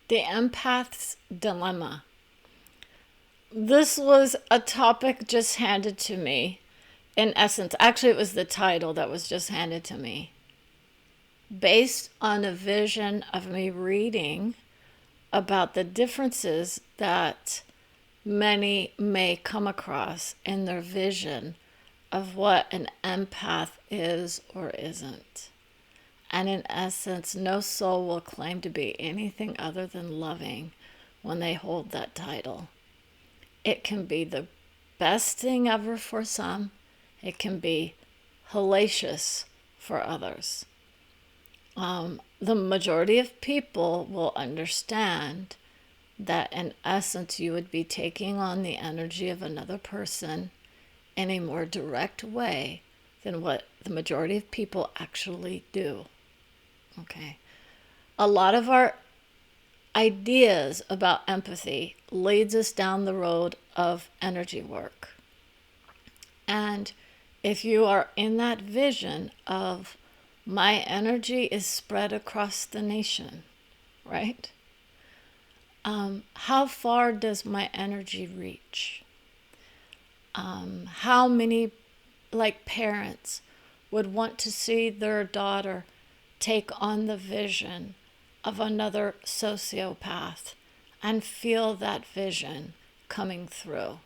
The empath's dilemma. This was a topic just handed to me. In essence, actually, it was the title that was just handed to me. Based on a vision of me reading about the differences that many may come across in their vision of what an empath is or isn't. And in essence, no soul will claim to be anything other than loving when they hold that title. It can be the best thing ever for some. It can be hellacious for others. The majority of people will understand that in essence you would be taking on the energy of another person in a more direct way than what the majority of people actually do. Okay. A lot of our ideas about empathy leads us down the road of energy work. And if you are in that vision of my energy is spread across the nation, right? How far does my energy reach? How many, like parents, would want to see their daughter take on the vision of another sociopath and feel that vision coming through?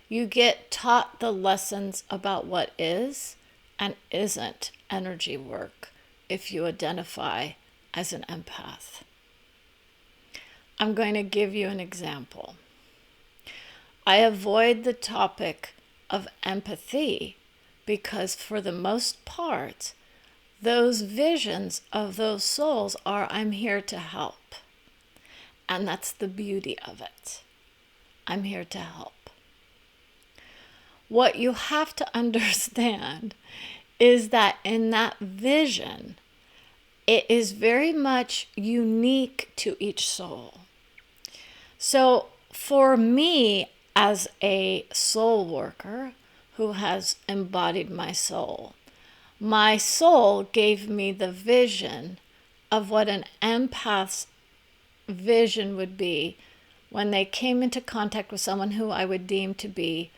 You get taught the lessons about what is and isn't energy work if you identify as an empath. I'm going to give you an example. I avoid the topic of empathy because for the most part, those visions of those souls are, I'm here to help. And that's the beauty of it. I'm here to help. What you have to understand is that in that vision, it is very much unique to each soul. So for me, as a soul worker who has embodied my soul gave me the vision of what an empath's vision would be when they came into contact with someone who I would deem to be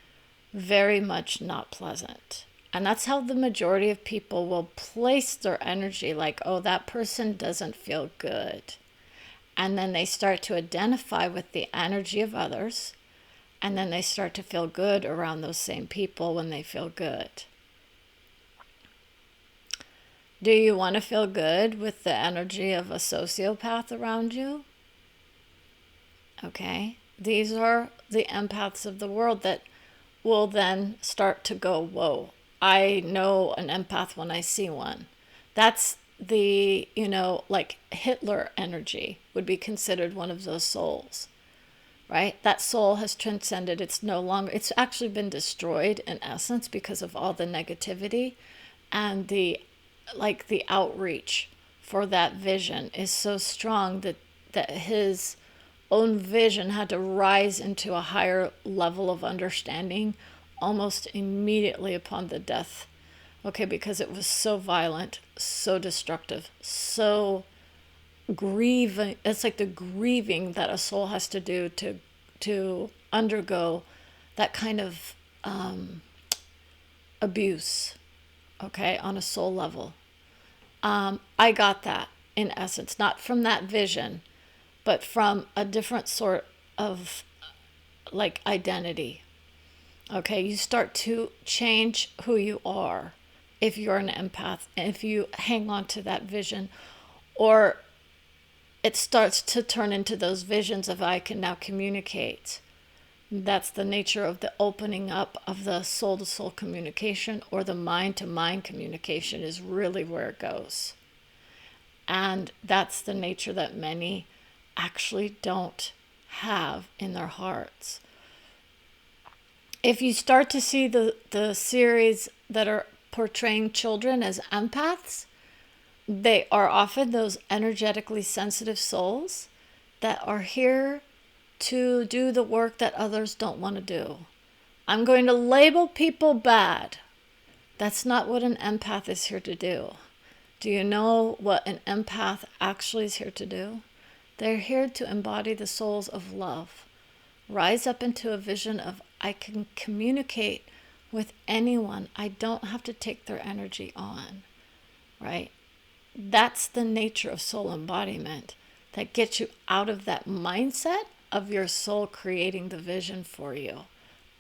very much not pleasant. And that's how the majority of people will place their energy, like, oh, that person doesn't feel good. And then they start to identify with the energy of others. And then they start to feel good around those same people when they feel good. Do you want to feel good with the energy of a sociopath around you? Okay. These are the empaths of the world that will then start to go, whoa, I know an empath when I see one. That's the, like Hitler energy would be considered one of those souls, right? That soul has transcended. It's actually been destroyed in essence because of all the negativity, and the outreach for that vision is so strong that his own vision had to rise into a higher level of understanding almost immediately upon the death. Okay, because it was so violent, so destructive, so grieving. It's like the grieving that a soul has to do to undergo that kind of abuse, okay, on a soul level. I got that in essence, not from that vision, but from a different sort of identity. Okay, you start to change who you are if you're an empath, and if you hang on to that vision, or it starts to turn into those visions of I can now communicate. That's the nature of the opening up of the soul-to-soul communication, or the mind-to-mind communication is really where it goes. And that's the nature that many actually don't have in their hearts. If you start to see the series that are portraying children as empaths, they are often those energetically sensitive souls that are here to do the work that others don't want to do. I'm going to label people bad. That's not what an empath is here to do. Do you know what an empath actually is here to do? They're here to embody the souls of love. Rise up into a vision of I can communicate with anyone. I don't have to take their energy on, right? That's the nature of soul embodiment that gets you out of that mindset of your soul creating the vision for you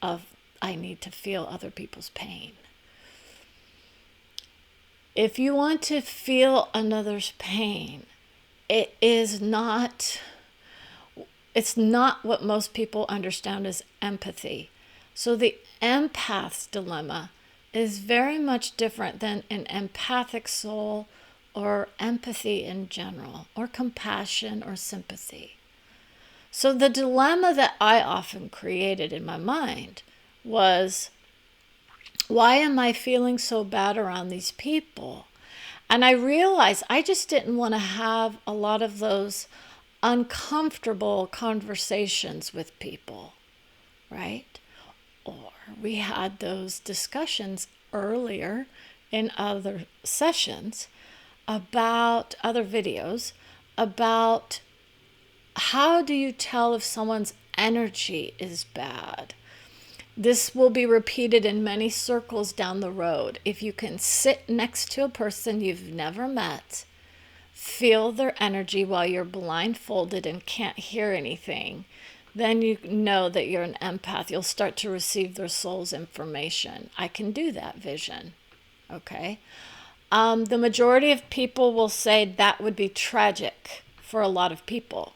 of I need to feel other people's pain. If you want to feel another's pain, it's not what most people understand as empathy. So the empath's dilemma is very much different than an empathic soul or empathy in general, or compassion or sympathy. So the dilemma that I often created in my mind was, why am I feeling so bad around these people? And I realized I just didn't want to have a lot of those uncomfortable conversations with people, right? Or we had those discussions earlier in other sessions about other videos about how do you tell if someone's energy is bad. This will be repeated in many circles down the road. If you can sit next to a person you've never met, feel their energy while you're blindfolded and can't hear anything, then you know that you're an empath. You'll start to receive their soul's information. I can do that vision, okay? The majority of people will say that would be tragic for a lot of people.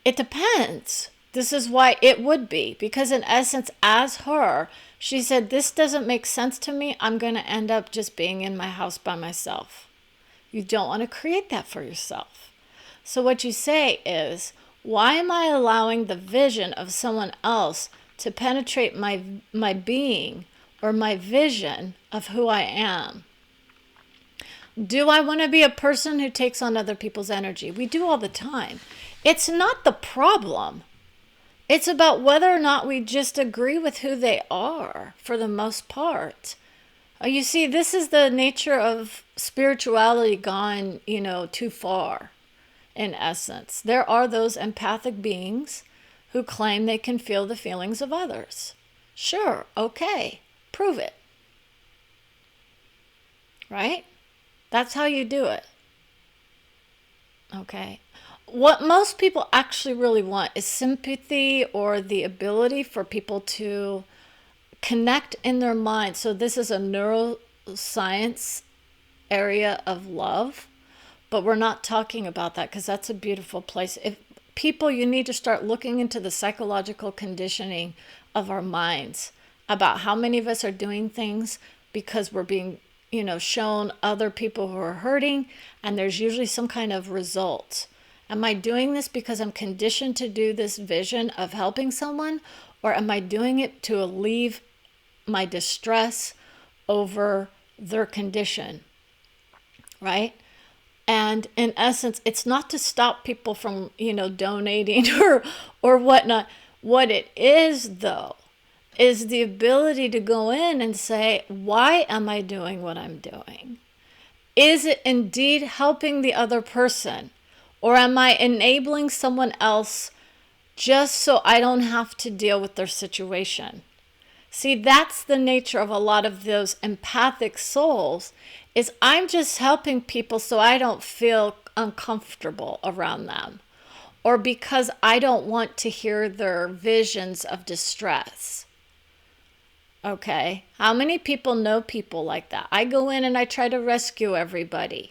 It depends. This is why it would be, because in essence, as her, she said, this doesn't make sense to me. I'm going to end up just being in my house by myself. You don't want to create that for yourself. So what you say is, why am I allowing the vision of someone else to penetrate my being or my vision of who I am? Do I want to be a person who takes on other people's energy? We do all the time. It's not the problem. It's about whether or not we just agree with who they are for the most part. You see, this is the nature of spirituality gone, too far, in essence. There are those empathic beings who claim they can feel the feelings of others. Sure, okay, prove it. Right? That's how you do it. Okay. What most people actually really want is sympathy, or the ability for people to connect in their mind. So this is a neuroscience area of love, but we're not talking about that because that's a beautiful place. If people, you need to start looking into the psychological conditioning of our minds about how many of us are doing things because we're being shown other people who are hurting, and there's usually some kind of result. Am I doing this because I'm conditioned to do this vision of helping someone, or am I doing it to alleviate my distress over their condition, right? And in essence, it's not to stop people from, donating or whatnot. What it is, though, is the ability to go in and say, why am I doing what I'm doing? Is it indeed helping the other person? Or am I enabling someone else just so I don't have to deal with their situation? See, that's the nature of a lot of those empathic souls, is I'm just helping people so I don't feel uncomfortable around them, or because I don't want to hear their visions of distress. Okay, how many people know people like that? I go in and I try to rescue everybody.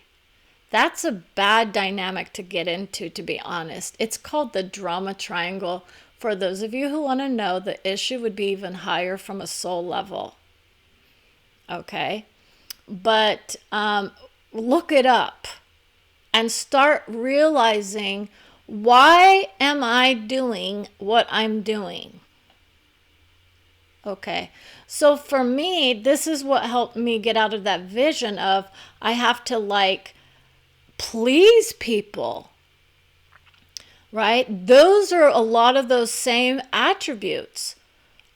That's a bad dynamic to get into, to be honest. It's called the drama triangle. For those of you who want to know, the issue would be even higher from a soul level. Okay, but look it up and start realizing, why am I doing what I'm doing? Okay, so for me, this is what helped me get out of that vision of I have to please people, right? Those are a lot of those same attributes.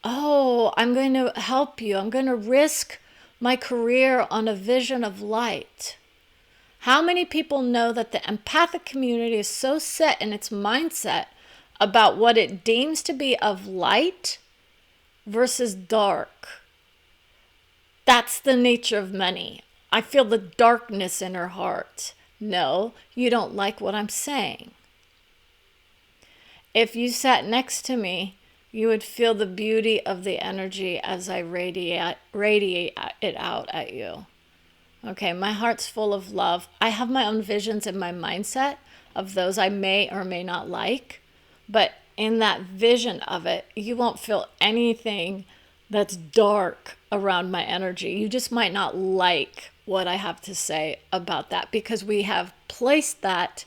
Oh, I'm going to help you. I'm going to risk my career on a vision of light. How many people know that the empathic community is so set in its mindset about what it deems to be of light versus dark? That's the nature of many. I feel the darkness in her heart. No, you don't like what I'm saying. If you sat next to me, you would feel the beauty of the energy as I radiate it out at you. Okay, my heart's full of love. I have my own visions in my mindset of those I may or may not like, but in that vision of it, you won't feel anything that's dark around my energy. You just might not like what I have to say about that because we have placed that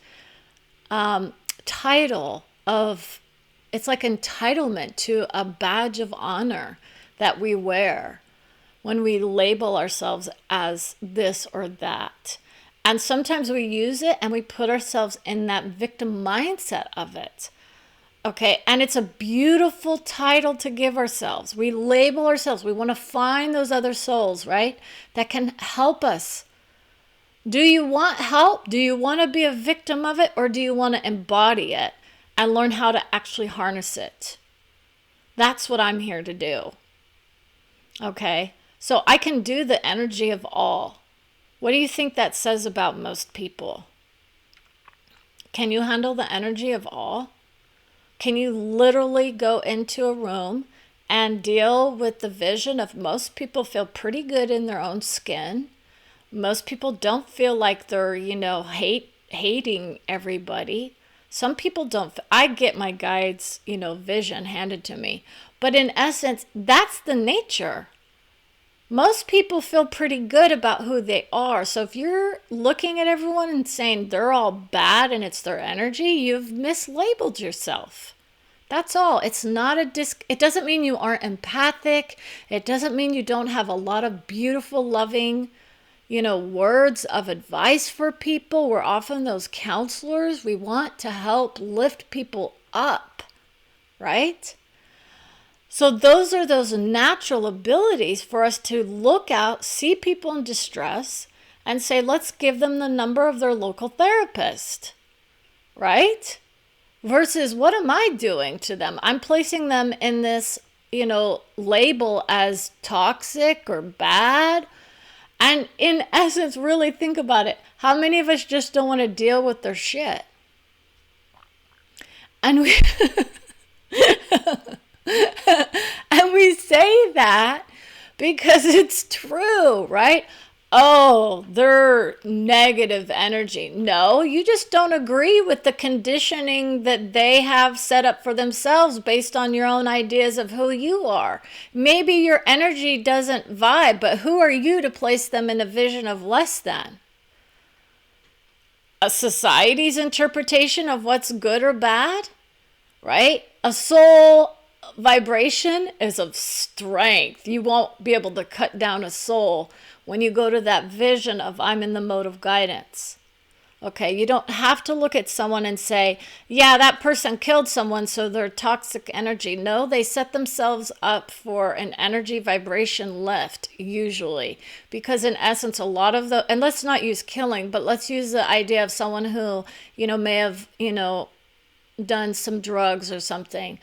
title of, it's like entitlement to a badge of honor that we wear when we label ourselves as this or that. And sometimes we use it and we put ourselves in that victim mindset of it. Okay, and it's a beautiful title to give ourselves. We label ourselves. We want to find those other souls, right, that can help us. Do you want help? Do you want to be a victim of it, or do you want to embody it and learn how to actually harness it? That's what I'm here to do. Okay, so I can do the energy of all. What do you think that says about most people? Can you handle the energy of all? Can you literally go into a room and deal with the vision of most people feel pretty good in their own skin? Most people don't feel like they're, hating everybody. Some people don't. I get my guide's, vision handed to me. But in essence, that's the nature. Most people feel pretty good about who they are. So if you're looking at everyone and saying they're all bad and it's their energy, you've mislabeled yourself. That's all. It's not it doesn't mean you aren't empathic. It doesn't mean you don't have a lot of beautiful, loving, words of advice for people. We're often those counselors. We want to help lift people up, right? So those are those natural abilities for us to look out, see people in distress, and say, let's give them the number of their local therapist, right? Versus, what am I doing to them? I'm placing them in this, label as toxic or bad. And in essence, really think about it. How many of us just don't want to deal with their shit? And we... and we say that because it's true, right? Oh, they're negative energy. No, you just don't agree with the conditioning that they have set up for themselves based on your own ideas of who you are. Maybe your energy doesn't vibe, but who are you to place them in a vision of less than? A society's interpretation of what's good or bad, right? A soul vibration is of strength. You won't be able to cut down a soul when you go to that vision of I'm in the mode of guidance. Okay, you don't have to look at someone and say, yeah, that person killed someone, so they're toxic energy. No, they set themselves up for an energy vibration lift, usually. Because in essence, a lot of and let's not use killing, but let's use the idea of someone who, may have, done some drugs or something.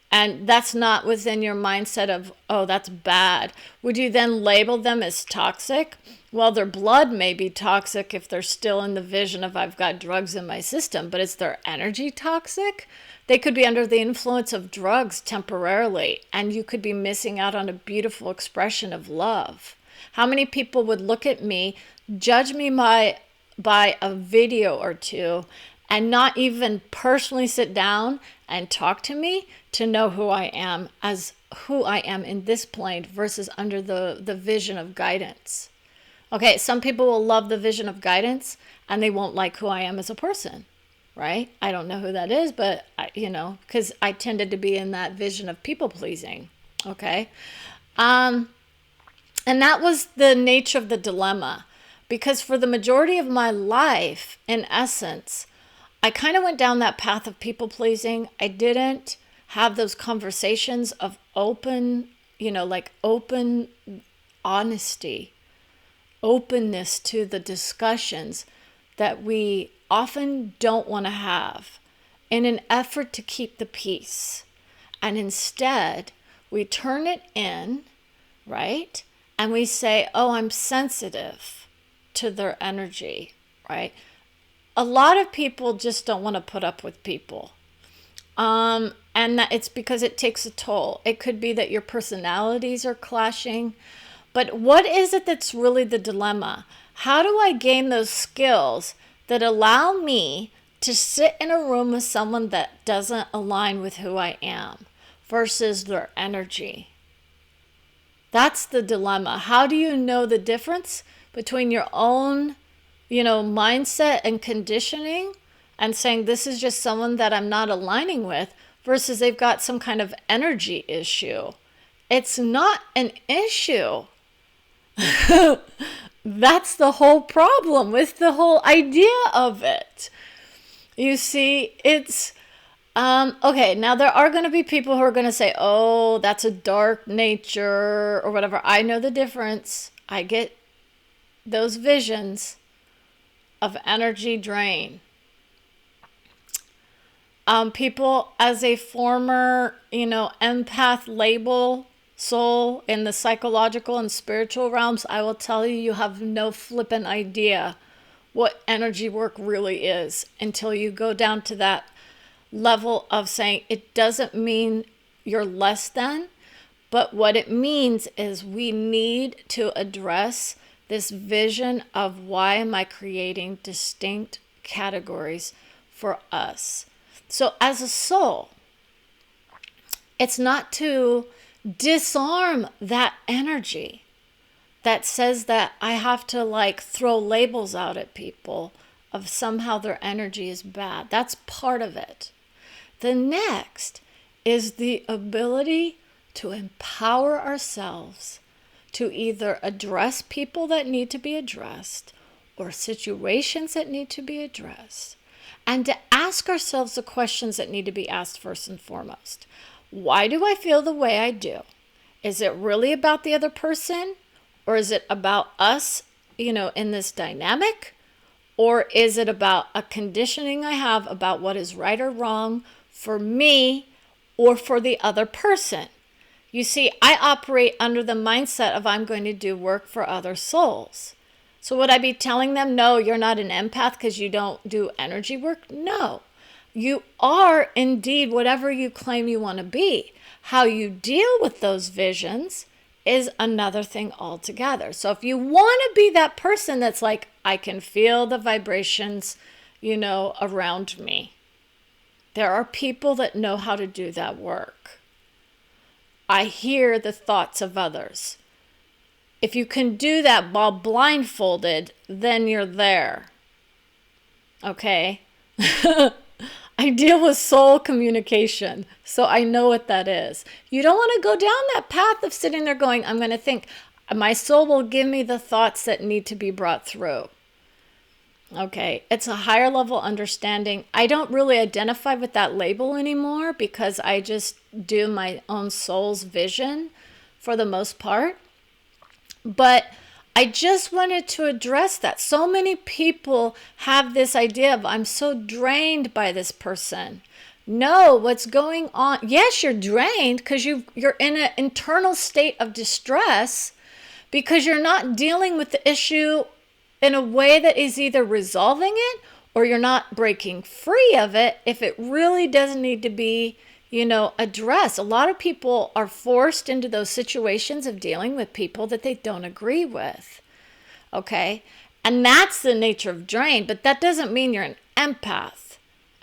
And that's not within your mindset of, oh, that's bad. Would you then label them as toxic? Well, their blood may be toxic if they're still in the vision of I've got drugs in my system, but is their energy toxic? They could be under the influence of drugs temporarily, and you could be missing out on a beautiful expression of love. How many people would look at me, judge me by a video or two, and not even personally sit down and talk to me to know who I am as who I am in this plane versus under the vision of guidance. Okay, some people will love the vision of guidance and they won't like who I am as a person, right? I don't know who that is, but, because I tended to be in that vision of people pleasing, okay? And that was the nature of the dilemma, because for the majority of my life, in essence, I kind of went down that path of people pleasing. I didn't have those conversations of open, open honesty, openness to the discussions, that we often don't want to have in an effort to keep the peace. And instead, we turn it in, right? And we say, oh, I'm sensitive to their energy, right? A lot of people just don't want to put up with people. And that it's because it takes a toll. It could be that your personalities are clashing. But what is it that's really the dilemma? How do I gain those skills that allow me to sit in a room with someone that doesn't align with who I am versus their energy? That's the dilemma. How do you know the difference between your own, mindset and conditioning and saying this is just someone that I'm not aligning with versus they've got some kind of energy issue? It's not an issue. That's the whole problem with the whole idea of it. You see, it's okay. Now there are going to be people who are going to say, "Oh, that's a dark nature" or whatever. I know the difference. I get those visions of energy drain. People, as a former, empath label soul in the psychological and spiritual realms, I will tell you, you have no flippant idea what energy work really is until you go down to that level of saying it doesn't mean you're less than, but what it means is we need to address this vision of why am I creating distinct categories for us. So as a soul, it's not to disarm that energy that says that I have to throw labels out at people of somehow their energy is bad. That's part of it. The next is the ability to empower ourselves to either address people that need to be addressed or situations that need to be addressed, and to ask ourselves the questions that need to be asked first and foremost. Why do I feel the way I do? Is it really about the other person? Or is it about us, in this dynamic? Or is it about a conditioning I have about what is right or wrong for me or for the other person? You see, I operate under the mindset of I'm going to do work for other souls. So would I be telling them, no, you're not an empath because you don't do energy work? No. You are indeed whatever you claim you want to be. How you deal with those visions is another thing altogether. So if you want to be that person that's like, I can feel the vibrations, around me. There are people that know how to do that work. I hear the thoughts of others. If you can do that while blindfolded, then you're there. Okay? I deal with soul communication, so I know what that is. You don't want to go down that path of sitting there going, I'm going to think. My soul will give me the thoughts that need to be brought through. Okay, it's a higher level understanding. I don't really identify with that label anymore because I just do my own soul's vision for the most part. But I just wanted to address that. So many people have this idea of, I'm so drained by this person. No, what's going on? Yes, you're drained because you're in an internal state of distress because you're not dealing with the issue in a way that is either resolving it or you're not breaking free of it if it really doesn't need to be address. A lot of people are forced into those situations of dealing with people that they don't agree with. Okay? And that's the nature of drain, but that doesn't mean you're an empath.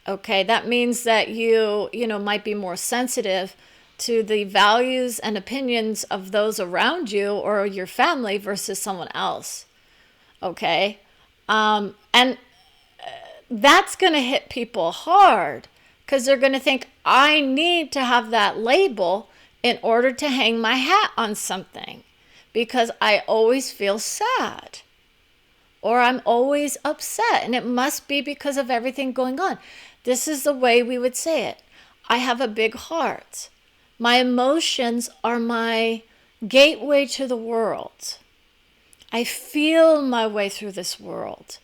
Okay? That means that you might be more sensitive to the values and opinions of those around you or your family versus someone else. Okay? And that's going to hit people hard. Because they're going to think, I need to have that label in order to hang my hat on something. Because I always feel sad. Or I'm always upset. And it must be because of everything going on. This is the way we would say it. I have a big heart. My emotions are my gateway to the world. I feel my way through this world.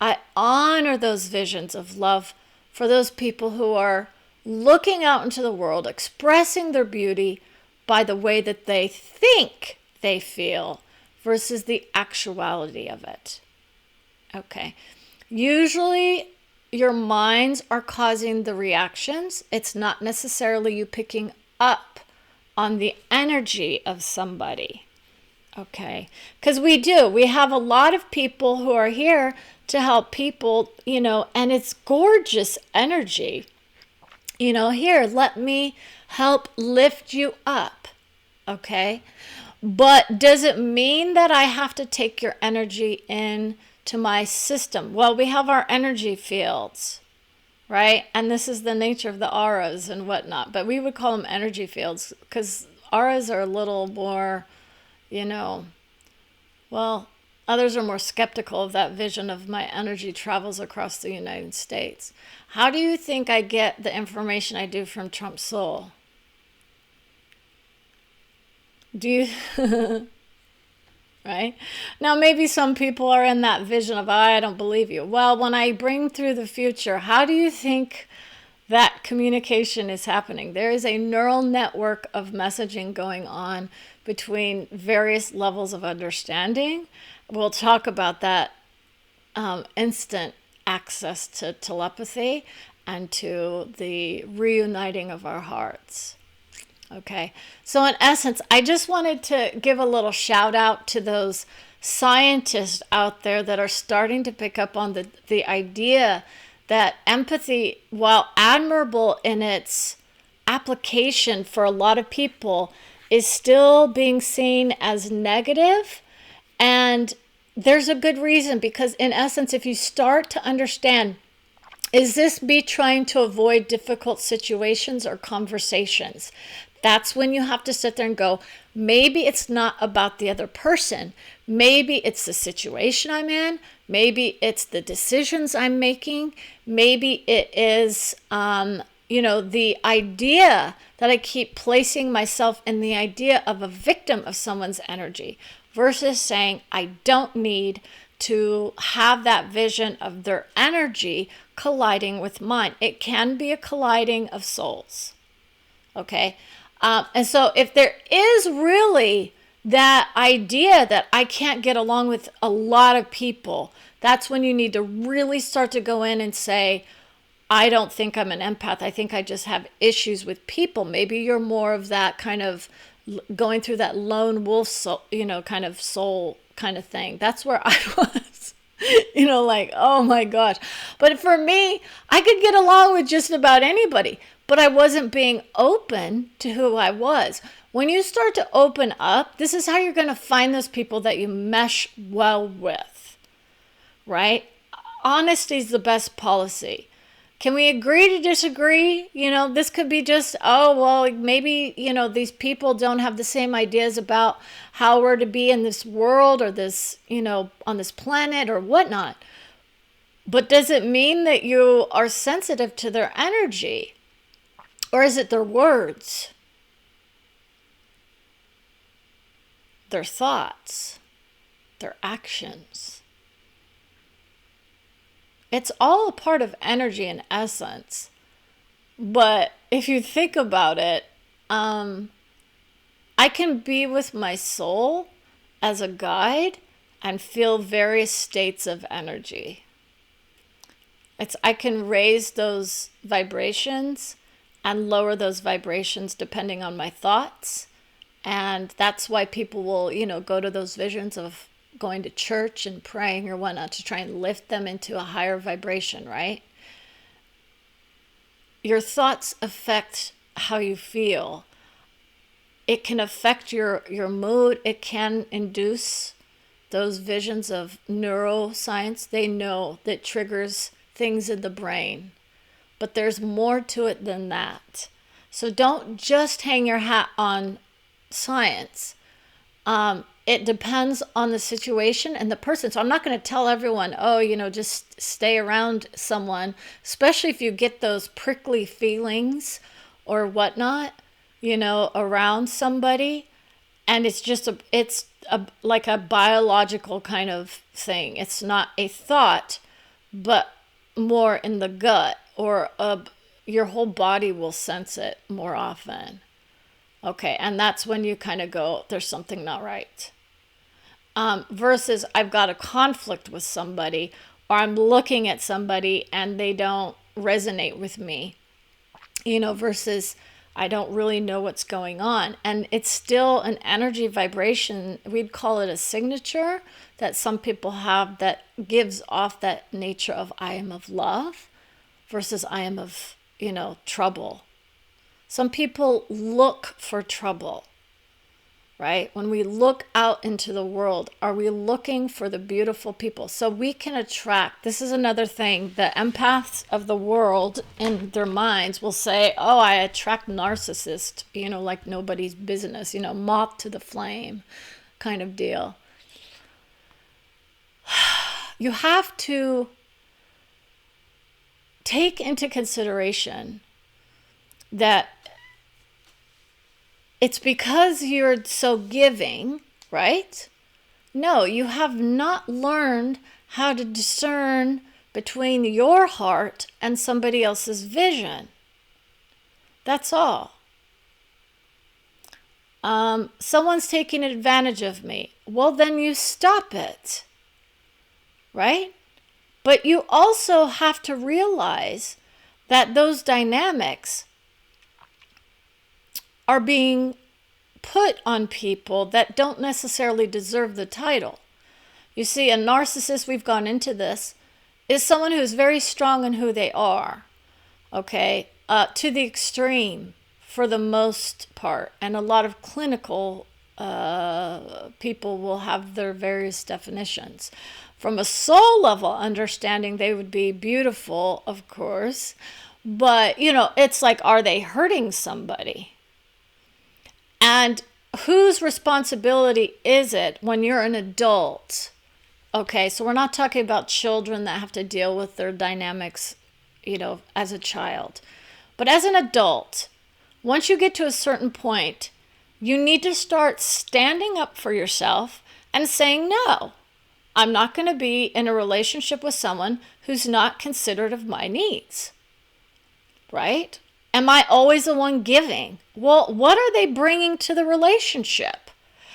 I honor those visions of love for those people who are looking out into the world, expressing their beauty by the way that they think they feel versus the actuality of it. Okay. Usually your minds are causing the reactions. It's not necessarily you picking up on the energy of somebody. Okay. Because we have a lot of people who are here to help people, and it's gorgeous energy. Here, let me help lift you up. Okay. But does it mean that I have to take your energy in to my system? Well, we have our energy fields, right? And this is the nature of the auras and whatnot. But we would call them energy fields because auras are a little more, well, others are more skeptical of that vision of my energy travels across the United States. How do you think I get the information I do from Trump's soul? Do you... Right? Now, maybe some people are in that vision of, I don't believe you. Well, when I bring through the future, how do you think that communication is happening? There is a neural network of messaging going on between various levels of understanding. We'll talk about that instant access to telepathy and to the reuniting of our hearts. Okay, so in essence, I just wanted to give a little shout out to those scientists out there that are starting to pick up on the idea that empathy, while admirable in its application for a lot of people, is still being seen as negative. And there's a good reason, because in essence, if you start to understand, is this me trying to avoid difficult situations or conversations? That's when you have to sit there and go, maybe it's not about the other person. Maybe it's the situation I'm in. Maybe it's the decisions I'm making. Maybe it is, the idea that I keep placing myself in the idea of a victim of someone's energy versus saying, I don't need to have that vision of their energy colliding with mine. It can be a colliding of souls. Okay. And so if there is really that idea that I can't get along with a lot of people, that's when you need to really start to go in and say, I don't think I'm an empath. I think I just have issues with people. Maybe you're more of that kind of going through that lone wolf soul, kind of soul kind of thing. That's where I was, like, oh my gosh. But for me, I could get along with just about anybody. But I wasn't being open to who I was. When you start to open up, this is how you're going to find those people that you mesh well with, right? Honesty is the best policy. Can we agree to disagree? This could be just, maybe, these people don't have the same ideas about how we're to be in this world or this, on this planet or whatnot. But does it mean that you are sensitive to their energy? Or is it their words, their thoughts, their actions? It's all a part of energy in essence. But if you think about it, I can be with my soul as a guide and feel various states of energy. I can raise those vibrations and lower those vibrations depending on my thoughts. And that's why people will, go to those visions of going to church and praying or whatnot to try and lift them into a higher vibration, right? Your thoughts affect how you feel. It can affect your mood. It can induce those visions of neuroscience. They know that triggers things in the brain. But there's more to it than that. So don't just hang your hat on science. It depends on the situation and the person. So I'm not going to tell everyone, just stay around someone, especially if you get those prickly feelings or whatnot, around somebody. And it's like a biological kind of thing. It's not a thought, but more in the gut, or your whole body will sense it more often. Okay, and that's when you kind of go, there's something not right. Versus I've got a conflict with somebody, or I'm looking at somebody and they don't resonate with me, versus I don't really know what's going on. And it's still an energy vibration. We'd call it a signature that some people have that gives off that nature of I am of love versus I am of, trouble. Some people look for trouble, right? When we look out into the world, are we looking for the beautiful people? So we can attract, this is another thing, the empaths of the world in their minds will say, oh, I attract narcissists, like nobody's business, moth to the flame kind of deal. You have to take into consideration that it's because you're so giving, right? No, you have not learned how to discern between your heart and somebody else's vision. That's all. Someone's taking advantage of me. Well, then you stop it, right? But you also have to realize that those dynamics are being put on people that don't necessarily deserve the title. You see, a narcissist, we've gone into this, is someone who's very strong in who they are, okay, to the extreme for the most part. And a lot of clinical people will have their various definitions. From a soul level understanding, they would be beautiful, of course, but, it's like, are they hurting somebody? And whose responsibility is it when you're an adult? Okay, so we're not talking about children that have to deal with their dynamics, as a child. But as an adult, once you get to a certain point, you need to start standing up for yourself and saying, no, I'm not going to be in a relationship with someone who's not considerate of my needs, right? Am I always the one giving? Well, what are they bringing to the relationship?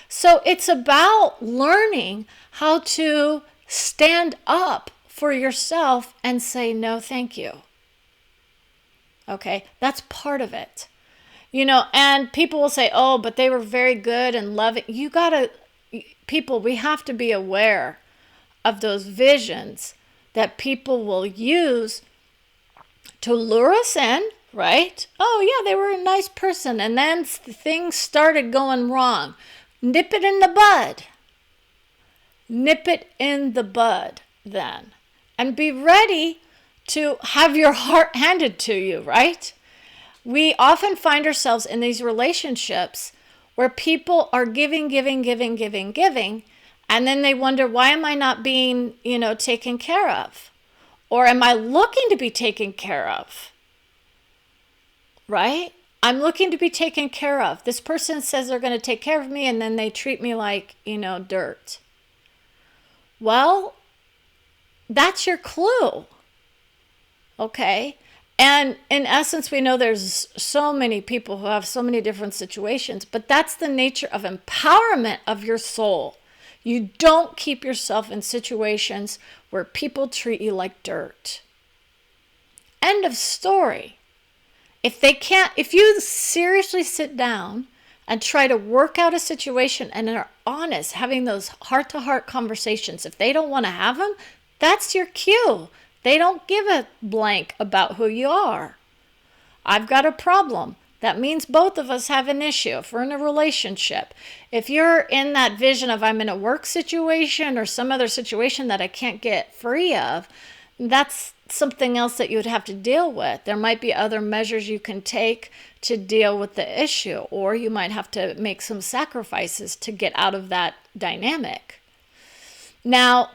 So it's about learning how to stand up for yourself and say, no, thank you. Okay, that's part of it. And people will say, oh, but they were very good and loving. We have to be aware of those visions that people will use to lure us in. Right? Oh, yeah, they were a nice person. And then things started going wrong. Nip it in the bud. Nip it in the bud then. And be ready to have your heart handed to you, right? We often find ourselves in these relationships where people are giving. And then they wonder, why am I not being, taken care of? Or am I looking to be taken care of? Right? I'm looking to be taken care of. This person says they're going to take care of me, and then they treat me like, dirt. Well, that's your clue. Okay? And in essence, we know there's so many people who have so many different situations, but that's the nature of empowerment of your soul. You don't keep yourself in situations where people treat you like dirt. End of story. If you seriously sit down and try to work out a situation and are honest, having those heart-to-heart conversations, if they don't want to have them, that's your cue. They don't give a blank about who you are. I've got a problem. That means both of us have an issue. If we're in a relationship, if you're in that vision of I'm in a work situation or some other situation that I can't get free of, that's something else that you would have to deal with. There might be other measures you can take to deal with the issue, or you might have to make some sacrifices to get out of that dynamic. Now,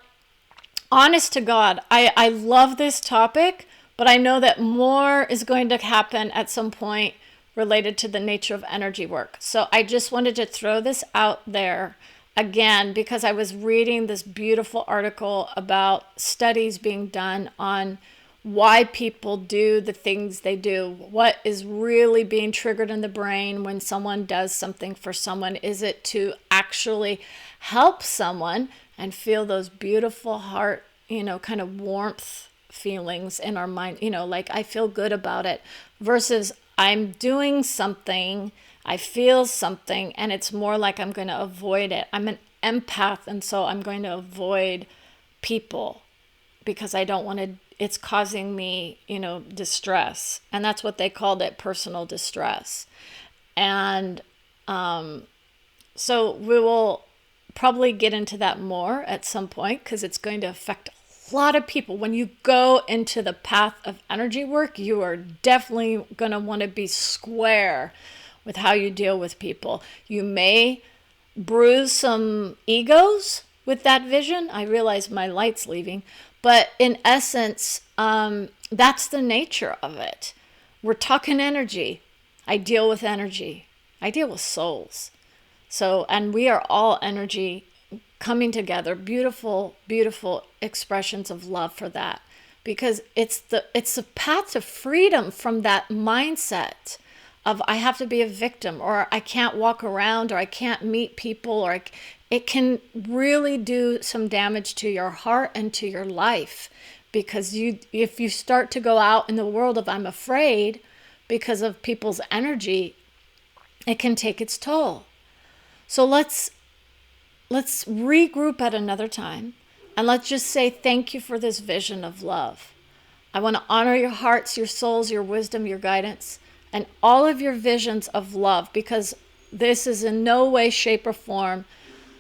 honest to God, I love this topic, but I know that more is going to happen at some point related to the nature of energy work. So I just wanted to throw this out there again, because I was reading this beautiful article about studies being done on why people do the things they do. What is really being triggered in the brain when someone does something for someone? Is it to actually help someone and feel those beautiful heart, kind of warmth feelings in our mind, like I feel good about it, versus I'm doing something, I feel something, and it's more like I'm going to avoid it. I'm an empath, and so I'm going to avoid people because I don't want to, it's causing me, distress. And that's what they called it, personal distress. And so we will probably get into that more at some point because it's going to affect a lot of people. When you go into the path of energy work, you are definitely going to want to be square with how you deal with people. You may bruise some egos with that vision. I realize my light's leaving, but in essence, that's the nature of it. We're talking energy. I deal with energy. I deal with souls. So, and we are all energy coming together. Beautiful, beautiful expressions of love for that, because it's the path to freedom from that mindset of I have to be a victim, or I can't walk around, or I can't meet people, or it can really do some damage to your heart and to your life, because if you start to go out in the world of I'm afraid because of people's energy, it can take its toll. So let's regroup at another time, and let's just say thank you for this vision of love. I want to honor your hearts, your souls, your wisdom, your guidance, and all of your visions of love, because this is in no way, shape, or form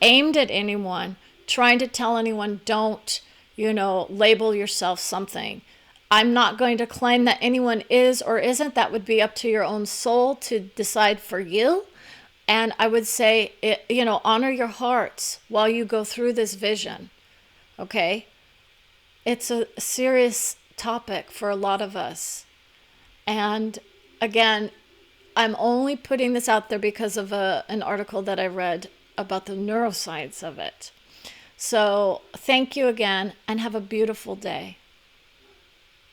aimed at anyone, trying to tell anyone don't, label yourself something. I'm not going to claim that anyone is or isn't. That would be up to your own soul to decide for you. And I would say, honor your hearts while you go through this vision, okay? It's a serious topic for a lot of us. And again, I'm only putting this out there because of an article that I read about the neuroscience of it. So thank you again, and have a beautiful day.